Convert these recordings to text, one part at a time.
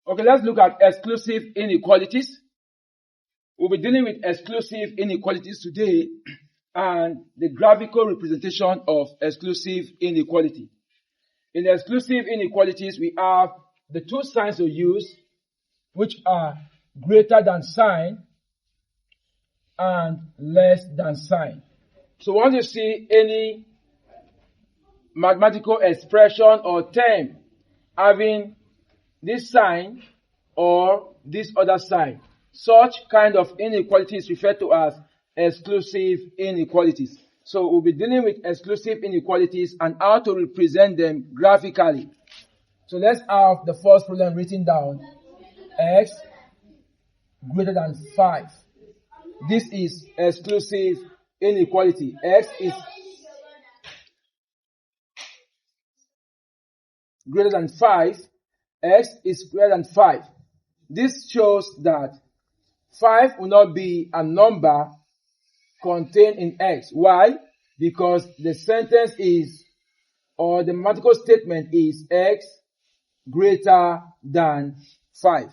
Okay, let's look at exclusive inequalities. We'll be dealing with exclusive inequalities today and the graphical representation of exclusive inequality. In exclusive inequalities, we have the two signs to use, which are greater than sign and less than sign. So once you see any mathematical expression or term having this sign or this other sign, such kind of inequality is referred to as exclusive inequalities. So we'll be dealing with exclusive inequalities and how to represent them graphically. So let's have the first problem written down. X greater than 5. This is exclusive inequality. X is greater than 5. X is greater than 5. This shows that 5 will not be a number contained in X. Why? Because the sentence is, or the mathematical statement is X greater than 5.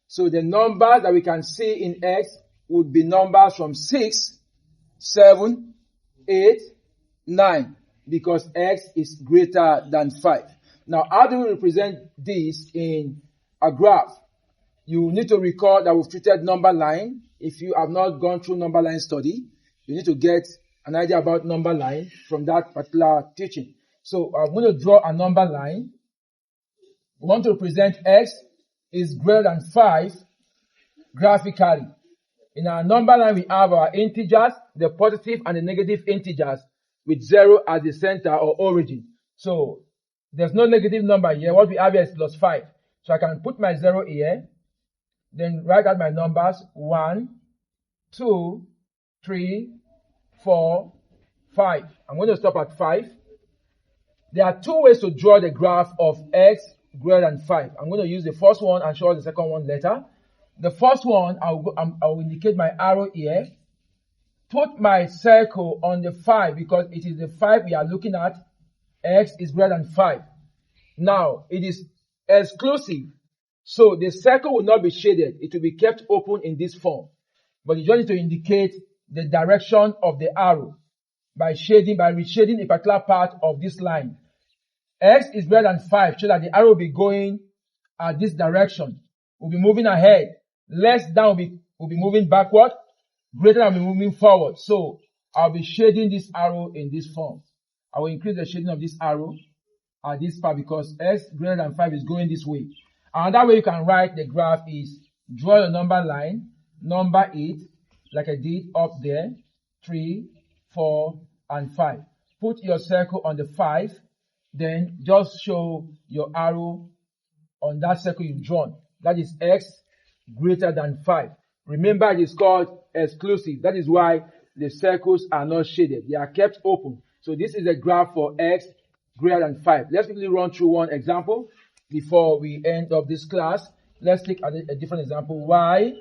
So the numbers that we can see in X would be numbers from 6, 7, 8, 9, because X is greater than 5. Now, how do we represent this in a graph? You need to recall that we've treated number line. If you have not gone through number line study, you need to get an idea about number line from that particular teaching. So I'm going to draw a number line. We want to represent X is greater than 5 graphically. In our number line, we have our integers, the positive and the negative integers, with 0 as the center or origin. So there's no negative number here. What we have here is plus 5. So I can put my 0 here, then write out my numbers 1, 2, 3, 4, 5. I'm going to stop at 5. There are two ways to draw the graph of X greater than 5. I'm going to use the first one and show the second one later. The first one, I'll indicate my arrow here. Put my circle on the 5 because it is the 5 we are looking at. X is greater than 5. Now, it is exclusive. So the circle will not be shaded. It will be kept open in this form. But you just need to indicate the direction of the arrow by reshading a particular part of this line. X is greater than 5, so that the arrow will be going at this direction. We'll be moving ahead. Less than will be moving backward. Greater than will be moving forward. So I'll be shading this arrow in this form. I will increase the shading of this arrow at this part because X greater than 5 is going this way. Another way you can write the graph is draw the number line, number 8, like I did up there, 3, 4, and 5. Put your circle on the 5, then just show your arrow on that circle you've drawn. That is X greater than 5. Remember, it is called exclusive. That is why the circles are not shaded. They are kept open. So this is a graph for X greater than 5. Let's quickly run through one example before we end up this class. Let's take a different example. Y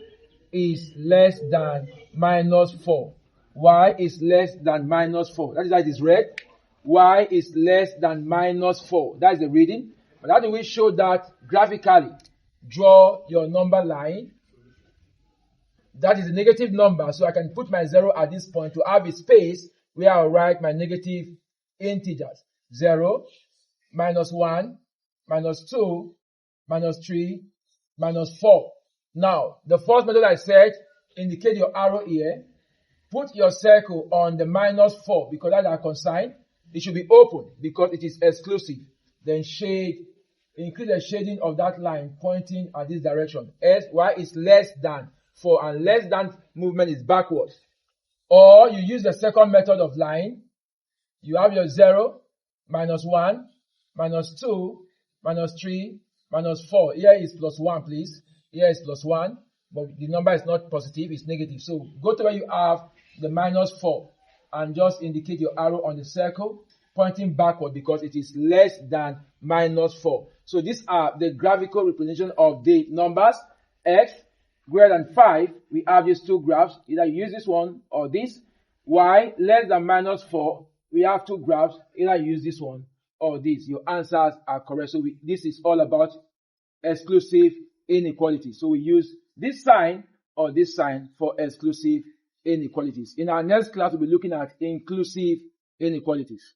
is less than minus 4. Y is less than minus 4. That is how it is read. Y is less than minus 4. That is the reading. But how do we show that graphically? Draw your number line. That is a negative number, so I can put my 0 at this point to have a space where I'll write my negative integers. 0, minus 1, minus 2, minus 3, minus 4. Now, the first method I said, indicate your arrow here. Put your circle on the minus 4 because that's our consign. It should be open because it is exclusive. Then shade, increase the shading of that line pointing at this direction. Y is less than 4 and less than movement is backwards. Or you use the second method of line. You have your 0, minus 1, minus 2, minus 3, minus 4. Here is plus 1, please. Here is plus 1, but the number is not positive, it's negative. So go to where you have the minus 4 and just indicate your arrow on the circle pointing backward because it is less than minus 4. So these are the graphical representation of the numbers. X greater than 5, we have these two graphs. Either you use this one or this. Y less than minus 4, we have two graphs. Either you use this one or this. Your answers are correct. So this is all about exclusive inequalities. So we use this sign or this sign for exclusive inequalities. In our next class, we'll be looking at inclusive inequalities.